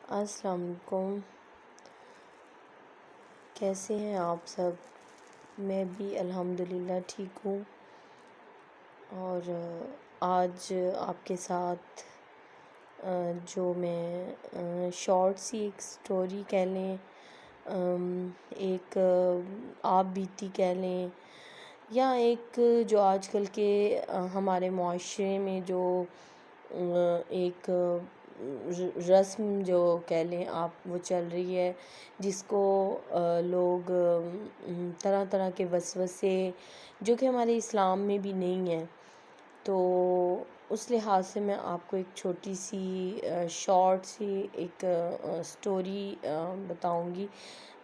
السلام علیکم، کیسے ہیں آپ سب؟ میں بھی الحمدللہ ٹھیک ہوں، اور آج آپ کے ساتھ جو میں شارٹ سی ایک سٹوری کہہ لیں، ایک آپ بیتی کہہ لیں، یا ایک جو آج کل کے ہمارے معاشرے میں جو ایک رسم جو کہہ لیں آپ وہ چل رہی ہے، جس کو لوگ طرح طرح کے وسوسے جو کہ ہمارے اسلام میں بھی نہیں ہیں، تو اس لحاظ سے میں آپ کو ایک چھوٹی سی شارٹ سی ایک سٹوری بتاؤں گی،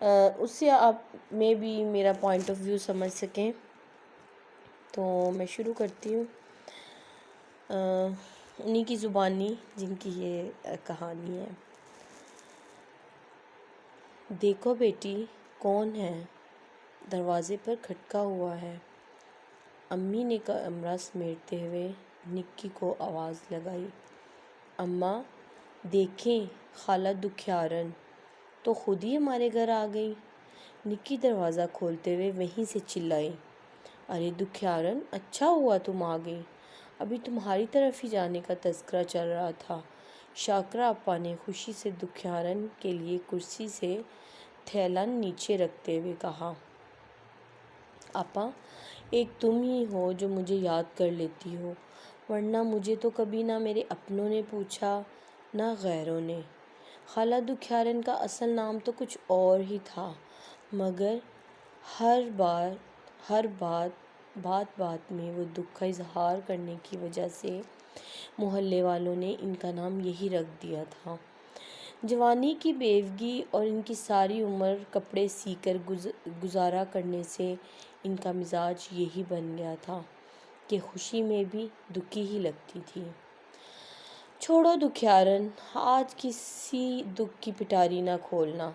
اس سے آپ میں بھی میرا پوائنٹ آف ویو سمجھ سکیں۔ تو میں شروع کرتی ہوں انہی کی زبانی جن کی یہ کہانی ہے۔ دیکھو بیٹی، کون ہے؟ دروازے پر کھٹکا ہوا ہے۔ امی نے کمرہ سمیٹتے ہوئے نکی کو آواز لگائی۔ اماں دیکھیں، خالہ دکھیارن تو خود ہی ہمارے گھر آ گئی۔ نکی دروازہ کھولتے ہوئے وہیں سے چلائی، ارے دکھیارن، اچھا ہوا تم آ گئی، ابھی تمہاری طرف ہی جانے کا تذکرہ چل رہا تھا۔ شاکرا اپا نے خوشی سے دکھیارن کے لیے کرسی سے تھیلا نیچے رکھتے ہوئے کہا۔ آپا، ایک تم ہی ہو جو مجھے یاد کر لیتی ہو، ورنہ مجھے تو کبھی نہ میرے اپنوں نے پوچھا نہ غیروں نے۔ خالہ دکھیارن کا اصل نام تو کچھ اور ہی تھا، مگر ہر بات میں وہ دکھ کا اظہار کرنے کی وجہ سے محلے والوں نے ان کا نام یہی رکھ دیا تھا۔ جوانی کی بیوگی اور ان کی ساری عمر کپڑے سی کر گزارا کرنے سے ان کا مزاج یہی بن گیا تھا کہ خوشی میں بھی دکھی ہی لگتی تھی۔ چھوڑو دکھیارن، آج کسی دکھ کی پٹاری نہ کھولنا،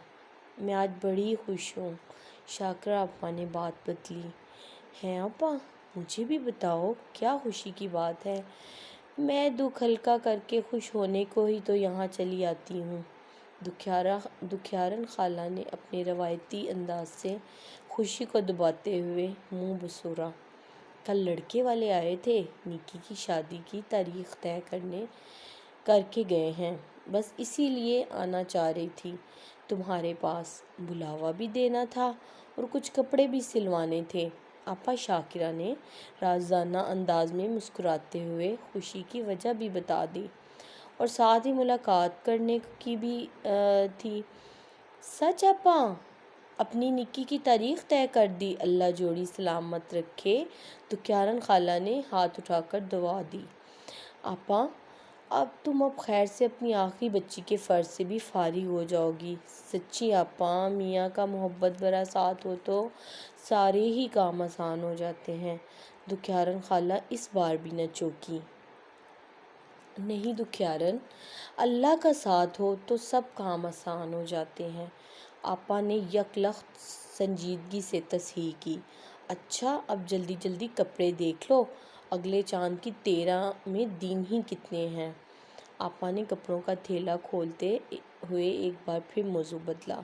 میں آج بڑی خوش ہوں۔ شاکرا اپا نے بات بدلی۔ ہیں اپا، مجھے بھی بتاؤ کیا خوشی کی بات ہے؟ میں دکھ ہلکا کر کے خوش ہونے کو ہی تو یہاں چلی آتی ہوں۔ دکھیارن خالہ نے اپنے روایتی انداز سے خوشی کو دباتے ہوئے منہ بسورا۔ کل لڑکے والے آئے تھے، نکی کی شادی کی تاریخ طے کر کے گئے ہیں، بس اسی لیے آنا چاہ رہی تھی تمہارے پاس، بلاوا بھی دینا تھا اور کچھ کپڑے بھی سلوانے تھے۔ آپا شاکرا نے رازانہ انداز میں مسکراتے ہوئے خوشی کی وجہ بھی بتا دی، اور ساتھ ہی ملاقات کرنے کی بھی تھی۔ سچ آپا، اپنی نکی کی تاریخ طے کر دی؟ اللہ جوڑی سلامت رکھے۔ دکھیارن خالہ نے ہاتھ اٹھا کر دعا دی۔ آپا، اب تم خیر سے اپنی آخری بچی کے فرض سے بھی فارغ ہو جاؤ گی۔ سچی آپا، میاں کا محبت بھرا ساتھ ہو تو سارے ہی کام آسان ہو جاتے ہیں۔ دکھیارن خالہ اس بار بھی نہ چوکی۔ نہیں دکھیارن، اللہ کا ساتھ ہو تو سب کام آسان ہو جاتے ہیں۔ آپا نے یک لخت سنجیدگی سے تصحیح کی۔ اچھا، اب جلدی جلدی کپڑے دیکھ لو، اگلے چاند کی 13 میں دن ہی کتنے ہیں؟ آپا نے کپڑوں کا تھیلا کھولتے ہوئے ایک بار پھر موضوع بدلا۔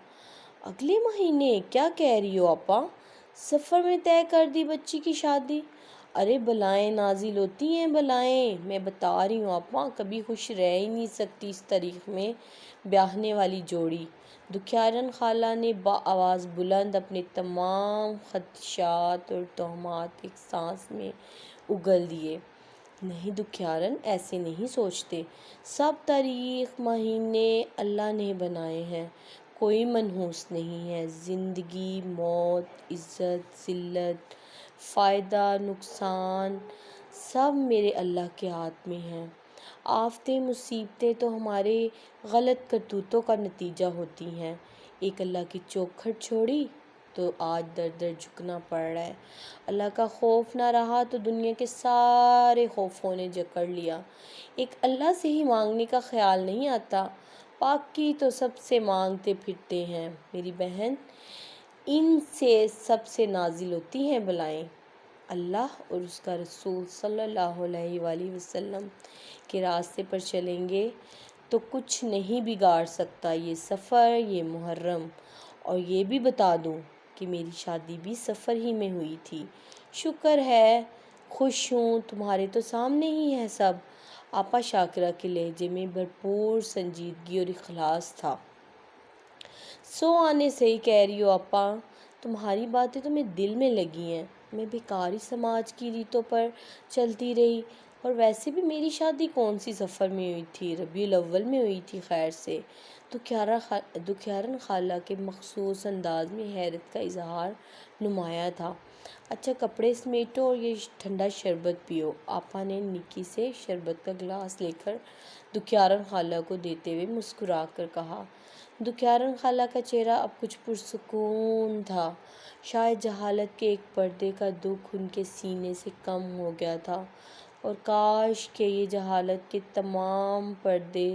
اگلے مہینے؟ کیا کہہ رہی ہو آپا؟ سفر میں طے کر دی بچی کی شادی؟ ارے بلائیں نازل ہوتی ہیں بلائیں، میں بتا رہی ہوں آپا، کبھی خوش رہ ہی نہیں سکتی اس تاریخ میں بیاہنے والی جوڑی۔ دکھیارن خالہ نے بآواز بلند اپنے تمام خدشات اور توہمات ایک سانس میں اگل دیے۔ نہیں دکھیارن، ایسے نہیں سوچتے، سب تاریخ مہینے اللہ نے بنائے ہیں، کوئی منحوس نہیں ہے۔ زندگی، موت، عزت، ذلت، فائدہ، نقصان، سب میرے اللہ کے ہاتھ میں ہیں۔ آفتیں، مصیبتیں تو ہمارے غلط کرتوتوں کا نتیجہ ہوتی ہیں۔ ایک اللہ کی چوکھٹ چھوڑی تو آج در در جھکنا پڑ رہا ہے۔ اللہ کا خوف نہ رہا تو دنیا کے سارے خوفوں نے جکڑ لیا۔ ایک اللہ سے ہی مانگنے کا خیال نہیں آتا، باقی تو سب سے مانگتے پھرتے ہیں۔ میری بہن، ان سے سب سے نازل ہوتی ہیں بلائیں۔ اللہ اور اس کا رسول صلی اللہ علیہ وآلہ وسلم کے راستے پر چلیں گے تو کچھ نہیں بگاڑ سکتا یہ سفر یہ محرم۔ اور یہ بھی بتا دوں کہ میری شادی بھی سفر ہی میں ہوئی تھی۔ شکر ہے، خوش ہوں، تمہارے تو سامنے ہی ہے سب۔ آپا شاکرہ کے لہجے میں بھرپور سنجیدگی اور اخلاص تھا۔ سو آنے صحیح کہہ رہی ہو آپا، تمہاری باتیں تو میرے دل میں لگی ہیں۔ میں بیکاری سماج کی ریتوں پر چلتی رہی، اور ویسے بھی میری شادی کون سی سفر میں ہوئی تھی، ربیع الاول میں ہوئی تھی خیر سے۔ دکھیارن خالہ کے مخصوص انداز میں حیرت کا اظہار نمایاں تھا۔ اچھا کپڑے سمیٹو اور یہ ٹھنڈا شربت پیو، آپا نے نکی سے شربت کا گلاس لے کر دکھیارن خالہ کو دیتے ہوئے مسکرا کر کہا۔ دکھیارن خالہ کا چہرہ اب کچھ پرسکون تھا، شاید جہالت کے ایک پردے کا دکھ ان کے سینے سے کم ہو گیا تھا، اور کاش کہ یہ جہالت کے تمام پردے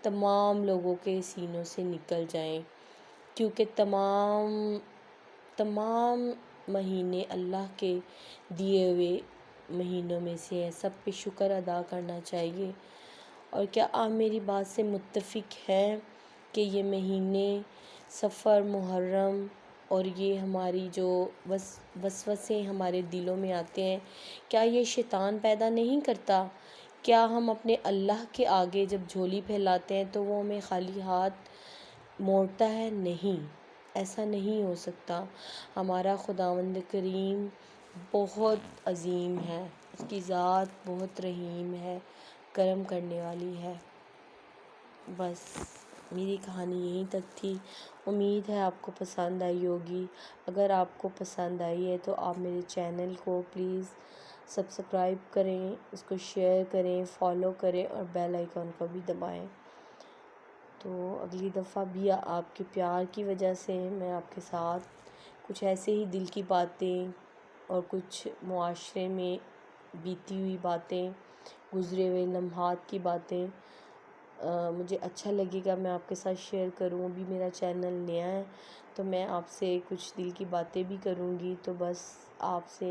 تمام لوگوں کے سینوں سے نکل جائیں، کیونکہ تمام مہینے اللہ کے دیے ہوئے مہینوں میں سے ہیں، سب پہ شکر ادا کرنا چاہیے۔ اور کیا آپ میری بات سے متفق ہیں کہ یہ مہینے سفر، محرم اور یہ ہماری جو وسوسے ہمارے دلوں میں آتے ہیں، کیا یہ شیطان پیدا نہیں کرتا؟ کیا ہم اپنے اللہ کے آگے جب جھولی پھیلاتے ہیں تو وہ ہمیں خالی ہاتھ موڑتا ہے؟ نہیں، ایسا نہیں ہو سکتا۔ ہمارا خداوند کریم بہت عظیم ہے، اس کی ذات بہت رحیم ہے، کرم کرنے والی ہے۔ بس میری کہانی یہیں تک تھی، امید ہے آپ کو پسند آئی ہوگی۔ اگر آپ کو پسند آئی ہے تو آپ میرے چینل کو پلیز سبسکرائب کریں، اس کو شیئر کریں، فالو کریں اور بیل آئیکن کو بھی دبائیں۔ تو اگلی دفعہ بھی آپ کے پیار کی وجہ سے میں آپ کے ساتھ کچھ ایسے ہی دل کی باتیں اور کچھ معاشرے میں بیتی ہوئی باتیں، گزرے ہوئے لمحات کی باتیں مجھے اچھا لگے گا میں آپ کے ساتھ شیئر کروں۔ ابھی میرا چینل نیا ہے تو میں آپ سے کچھ دل کی باتیں بھی کروں گی، تو بس آپ سے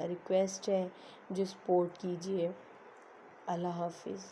ریکویسٹ ہے، مجھے سپورٹ کیجیے۔ اللہ حافظ۔